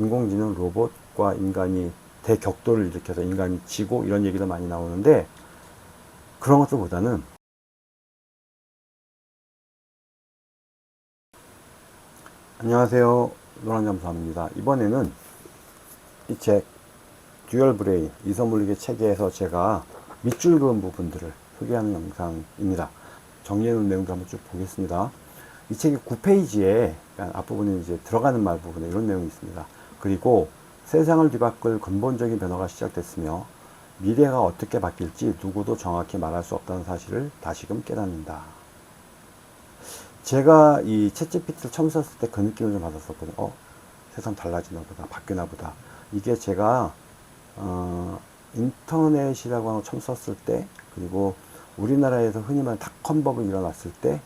인공지능 로봇과 인간이 대격돌을 일으켜서 인간이 지고 이런 얘기도 많이 나오는데, 그런 것들보다는 안녕하세요, 노랑잠수함입니다. 이번에는 이 책 듀얼 브레인 이서물리계 체계에서 제가 밑줄 그은 부분들을 소개하는 영상입니다. 정리해 놓은 내용도 한번 쭉 보겠습니다. 이 책의 9페이지에 앞부분에 이제 들어가는 말 부분에 이런 내용이 있습니다. 그리고 세상을 뒤바꿀 근본적인 변화가 시작됐으며 미래가 어떻게 바뀔지 누구도 정확히 말할 수 없다는 사실을 다시금 깨닫는다. 제가 이 챗GPT를 처음 썼을 때 그 느낌을 좀 받았었거든요. 세상 달라지나 보다, 바뀌나 보다. 이게 제가 인터넷이라고 하는 거 처음 썼을 때, 그리고 우리나라에서 흔히 말하는 닷컴 버블이 일어났을 때,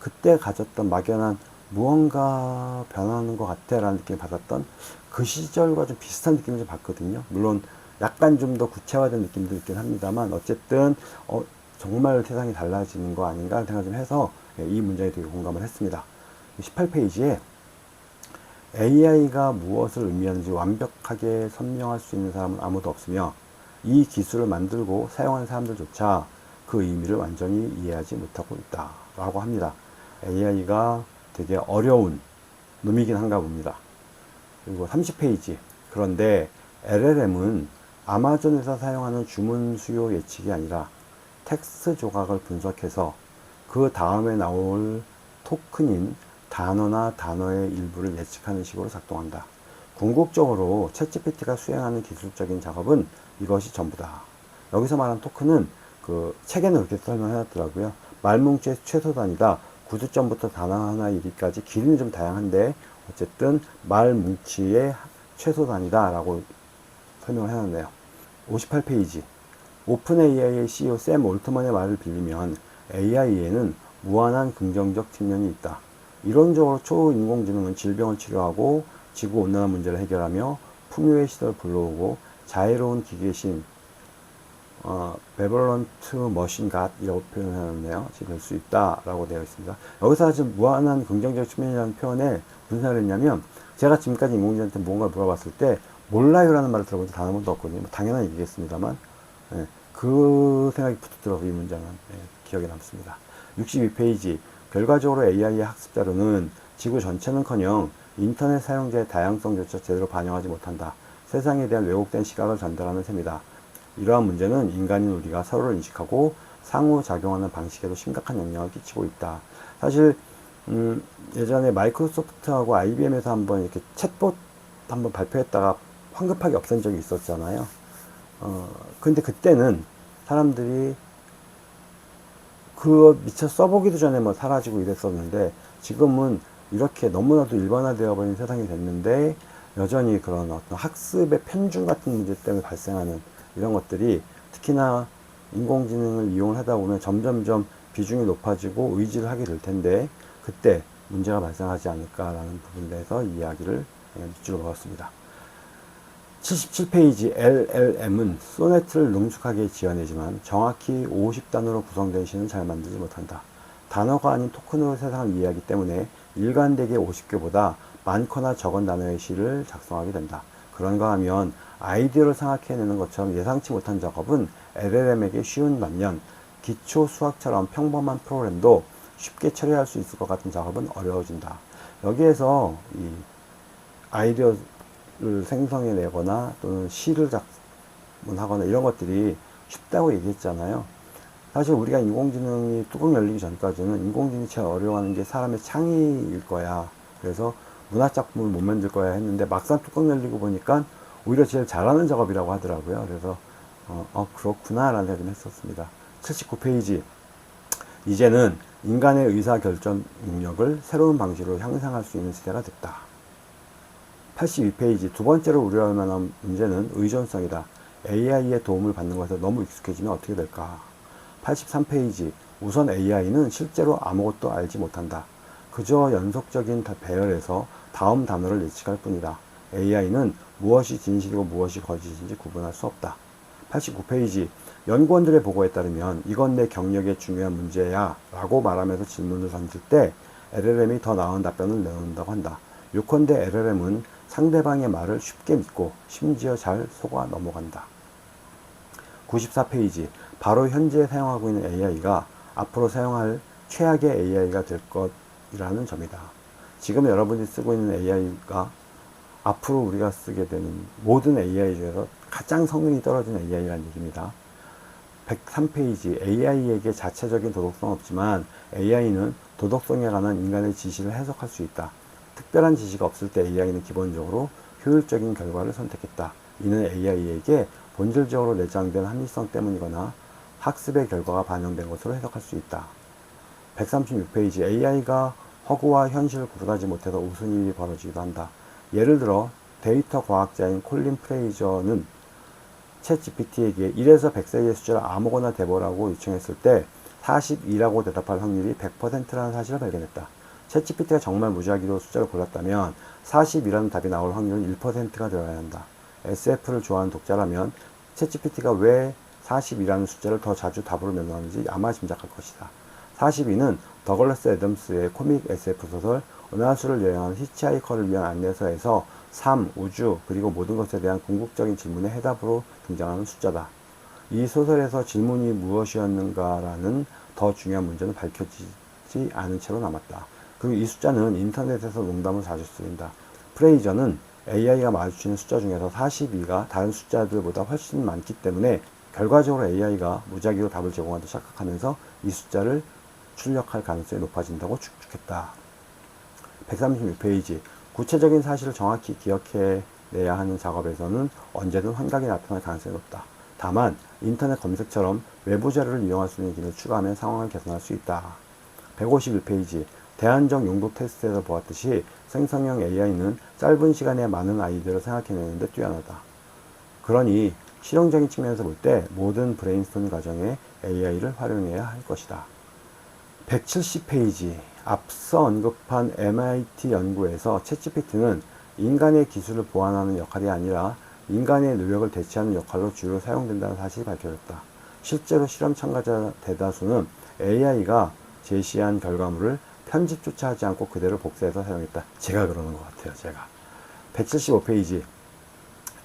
그때 가졌던 막연한 무언가 변하는 것 같아 라는 느낌을 받았던 그 시절과 좀 비슷한 느낌을 좀 받거든요. 물론 약간 좀 더 구체화된 느낌도 있긴 합니다만, 어쨌든 정말 세상이 달라지는 거 아닌가 하는 생각 좀 해서 이 문장에 되게 공감을 했습니다. 18페이지에 AI가 무엇을 의미하는지 완벽하게 설명할 수 있는 사람은 아무도 없으며 이 기술을 만들고 사용하는 사람들조차 그 의미를 완전히 이해하지 못하고 있다 라고 합니다. AI가 되게 어려운 놈이긴 한가 봅니다. 그리고 30페이지, 그런데 LLM은 아마존에서 사용하는 주문 수요 예측이 아니라 텍스트 조각을 분석해서 그 다음에 나올 토큰인 단어나 단어의 일부를 예측하는 식으로 작동한다. 궁극적으로 챗GPT가 수행하는 기술적인 작업은 이것이 전부다. 여기서 말하는 토큰은 그 책에는 그렇게 설명해놨더라고요. 말뭉치의 최소 단위다. 구두점부터 단어 하나 이리까지 길이는 좀 다양한데 어쨌든 말뭉치의 최소 단위다 라고 설명을 해놨네요. 58페이지, 오픈 AI의 CEO 샘 올트먼의 말을 빌리면 AI에는 무한한 긍정적 측면이 있다. 이론적으로 초인공지능은 질병을 치료하고 지구온난화 문제를 해결하며 풍요의 시대를 불러오고 자유로운 기계신 베벌런트 머신갓이라고 표현하는데요. 될 수 있다라고 되어 있습니다. 여기서 지금 무한한 긍정적 측면이라는 표현에 무슨 생각을 했냐면, 제가 지금까지 인공지능한테 뭔가를 물어봤을 때 몰라요라는 말을 들어본 적 단 한 번도 없거든요. 당연한 얘기겠습니다만, 그 생각이 붙었더라고요. 이 문장은 기억에 남습니다. 62페이지, 결과적으로 AI의 학습 자료는 지구 전체는커녕 인터넷 사용자의 다양성조차 제대로 반영하지 못한다. 세상에 대한 왜곡된 시각을 전달하는 셈이다. 이러한 문제는 인간인 우리가 서로를 인식하고 상호작용하는 방식에도 심각한 영향을 끼치고 있다. 사실 예전에 마이크로소프트하고 IBM에서 한번 이렇게 챗봇 한번 발표했다가 황급하게 없앤 적이 있었잖아요. 근데 그때는 사람들이 그거 미처 써보기도 전에 뭐 사라지고 이랬었는데, 지금은 이렇게 너무나도 일반화되어 버린 세상이 됐는데 여전히 그런 어떤 학습의 편중 같은 문제 때문에 발생하는 이런 것들이, 특히나 인공지능을 이용을 하다 보면 점점점 비중이 높아지고 의지를 하게 될 텐데 그때 문제가 발생하지 않을까라는 부분에 대해서 이야기를 밑줄을 그었습니다. 77페이지, LLM은 소네트를 능숙하게 지어내지만 정확히 50단어로 구성된 시는 잘 만들지 못한다. 단어가 아닌 토큰으로 세상을 이해하기 때문에 일관되게 50개보다 많거나 적은 단어의 시를 작성하게 된다. 그런가 하면 아이디어를 생각해내는 것처럼 예상치 못한 작업은 LLM에게 쉬운 반면 기초 수학처럼 평범한 프로그램도 쉽게 처리할 수 있을 것 같은 작업은 어려워진다. 여기에서 이 아이디어를 생성해내거나 또는 시를 작문하거나 이런 것들이 쉽다고 얘기했잖아요. 사실 우리가 인공지능이 뚜껑 열리기 전까지는 인공지능이 제일 어려워하는 게 사람의 창의일 거야. 그래서 문학작품을 못 만들 거야 했는데 막상 뚜껑 열리고 보니까 오히려 제일 잘하는 작업이라고 하더라고요. 그래서 그렇구나 라는 생각을 했었습니다. 79페이지, 이제는 인간의 의사결정 능력을 새로운 방식으로 향상할 수 있는 시대가 됐다. 82페이지, 두 번째로 우려할 만한 문제는 의존성이다. AI의 도움을 받는 것에 너무 익숙해지면 어떻게 될까? 83페이지, 우선 AI는 실제로 아무것도 알지 못한다. 그저 연속적인 배열에서 다음 단어를 예측할 뿐이다. AI는 무엇이 진실이고 무엇이 거짓인지 구분할 수 없다. 89페이지, 연구원들의 보고에 따르면 이건 내 경력의 중요한 문제야 라고 말하면서 질문을 던질 때 LLM이 더 나은 답변을 내놓는다고 한다. 요컨대 LLM은 상대방의 말을 쉽게 믿고 심지어 잘 속아 넘어간다. 94페이지. 바로 현재 사용하고 있는 AI가 앞으로 사용할 최악의 AI가 될 것이라는 점이다. 지금 여러분이 쓰고 있는 AI가 앞으로 우리가 쓰게 되는 모든 AI 중에서 가장 성능이 떨어진 AI라는 얘기입니다. 103페이지. AI에게 자체적인 도덕성은 없지만 AI는 도덕성에 관한 인간의 지시를 해석할 수 있다. 특별한 지시가 없을 때 AI는 기본적으로 효율적인 결과를 선택했다. 이는 AI에게 본질적으로 내장된 합리성 때문이거나 학습의 결과가 반영된 것으로 해석할 수 있다. 136페이지. AI가 허구와 현실을 구분하지 못해서 우스운 일이 벌어지기도 한다. 예를 들어 데이터 과학자인 콜린 프레이저는 챗GPT에게 1에서 100사이의 숫자를 아무거나 대보라고 요청했을 때 42라고 대답할 확률이 100%라는 사실을 발견했다. 챗GPT가 정말 무작위로 숫자를 골랐다면 42라는 답이 나올 확률은 1%가 되어야 한다. SF를 좋아하는 독자라면 챗GPT가 왜 42라는 숫자를 더 자주 답으로 명령하는지 아마 짐작할 것이다. 42는 더글라스 애덤스의 코믹 SF 소설 은하수를 여행하는 히치하이커를 위한 안내서에서 삶, 우주, 그리고 모든 것에 대한 궁극적인 질문의 해답으로 등장하는 숫자다. 이 소설에서 질문이 무엇이었는가라는 더 중요한 문제는 밝혀지지 않은 채로 남았다. 그리고 이 숫자는 인터넷에서 농담을 자주 쓰인다. 프레이저는 AI가 마주치는 숫자 중에서 42가 다른 숫자들보다 훨씬 많기 때문에 결과적으로 AI가 무작위로 답을 제공한다 착각하면서 이 숫자를 출력할 가능성이 높아진다고 추측했다. 136페이지. 구체적인 사실을 정확히 기억해내야 하는 작업에서는 언제든 환각이 나타날 가능성이 높다. 다만 인터넷 검색처럼 외부 자료를 이용할 수 있는 기능을 추가하면 상황을 개선할 수 있다. 151페이지. 대안적 용도 테스트에서 보았듯이 생성형 AI는 짧은 시간에 많은 아이디어를 생각해내는데 뛰어나다. 그러니 실용적인 측면에서 볼 때 모든 브레인스토밍 과정에 AI를 활용해야 할 것이다. 170페이지. 앞서 언급한 MIT 연구에서 챗GPT는 인간의 기술을 보완하는 역할이 아니라 인간의 노력을 대체하는 역할로 주로 사용된다는 사실이 밝혀졌다. 실제로 실험 참가자 대다수는 AI가 제시한 결과물을 편집조차 하지 않고 그대로 복사해서 사용했다. 제가 그러는 것 같아요. 제가. 175페이지.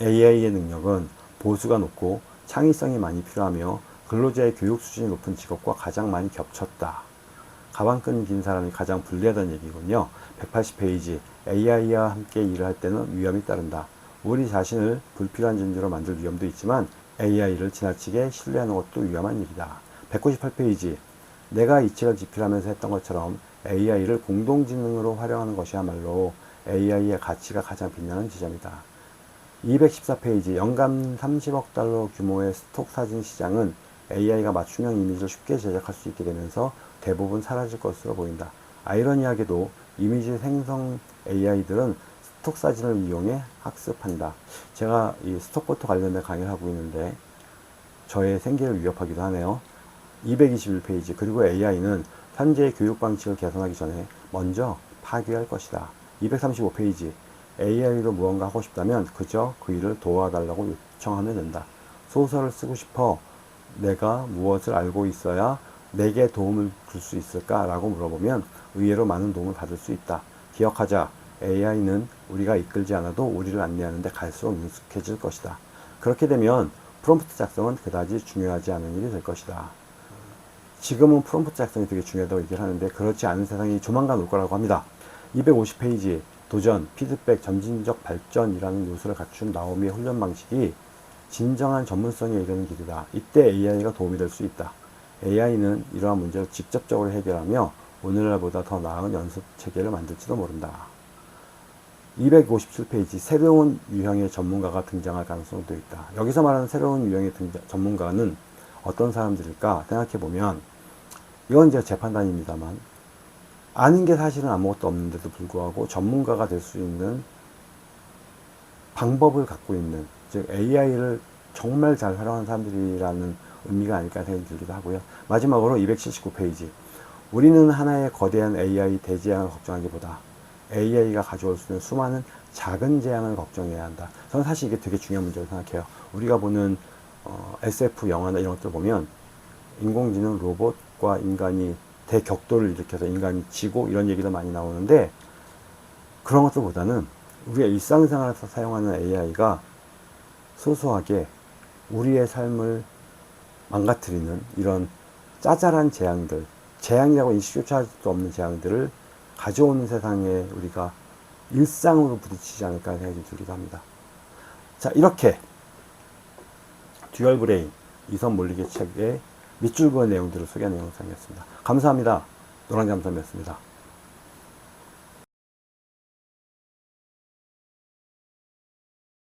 AI의 능력은 보수가 높고 창의성이 많이 필요하며 근로자의 교육 수준이 높은 직업과 가장 많이 겹쳤다. 가방 끈긴 사람이 가장 불리하다는 얘기군요. 180페이지. AI와 함께 일을 할 때는 위험이 따른다. 우리 자신을 불필요한 존재로 만들 위험도 있지만 AI를 지나치게 신뢰하는 것도 위험한 일이다. 198페이지. 내가 이 책을 집필하면서 했던 것처럼 AI를 공동지능으로 활용하는 것이야말로 AI의 가치가 가장 빛나는 지점이다. 214페이지. 연간 30억 달러 규모의 스톡 사진 시장은 AI가 맞춤형 이미지를 쉽게 제작할 수 있게 되면서 대부분 사라질 것으로 보인다. 아이러니하게도 이미지 생성 AI들은 스톡 사진을 이용해 학습한다. 제가 이 스톡포토 관련된 강의를 하고 있는데 저의 생계를 위협하기도 하네요. 221페이지. 그리고 AI는 현재의 교육 방식을 개선하기 전에 먼저 파괴할 것이다. 235페이지. AI로 무언가 하고 싶다면 그저 그 일을 도와달라고 요청하면 된다. 소설을 쓰고 싶어 내가 무엇을 알고 있어야 내게 도움을 줄 수 있을까? 라고 물어보면 의외로 많은 도움을 받을 수 있다. 기억하자. AI는 우리가 이끌지 않아도 우리를 안내하는 데 갈수록 능숙해질 것이다. 그렇게 되면 프롬프트 작성은 그다지 중요하지 않은 일이 될 것이다. 지금은 프롬프트 작성이 되게 중요하다고 얘기를 하는데 그렇지 않은 세상이 조만간 올 거라고 합니다. 250페이지. 도전, 피드백, 점진적 발전이라는 요소를 갖춘 나오미의 훈련 방식이 진정한 전문성에 이르는 길이다. 이때 AI가 도움이 될 수 있다. AI는 이러한 문제를 직접적으로 해결하며 오늘날보다 더 나은 연습 체계를 만들지도 모른다. 257페이지. 새로운 유형의 전문가가 등장할 가능성도 있다. 여기서 말하는 새로운 유형의 전문가는 어떤 사람들일까 생각해보면 이건 제 판단입니다만 아는 게 사실은 아무것도 없는데도 불구하고 전문가가 될 수 있는 방법을 갖고 있는, 즉 AI를 정말 잘 활용하는 사람들이라는 의미가 아닐까 생각이 들기도 하고요. 마지막으로 279페이지. 우리는 하나의 거대한 AI 대재앙을 걱정하기보다 AI가 가져올 수 있는 수많은 작은 재앙을 걱정해야 한다. 저는 사실 이게 되게 중요한 문제라고 생각해요. 우리가 보는 SF 영화나 이런 것들 보면 인공지능 로봇과 인간이 대격돌을 일으켜서 인간이 지고 이런 얘기도 많이 나오는데 그런 것들보다는 우리가 일상생활에서 사용하는 AI가 소소하게 우리의 삶을 망가뜨리는 이런 짜잘한 재앙들, 재앙이라고 인식조차 할 수 없는 재앙들을 가져오는 세상에 우리가 일상으로 부딪히지 않을까 하는 생각이 들기도 합니다. 자, 이렇게 듀얼 브레인, 이선 물리계 책의 밑줄 그은 내용들을 소개하는 영상이었습니다. 감사합니다. 노랑잠섬이었습니다.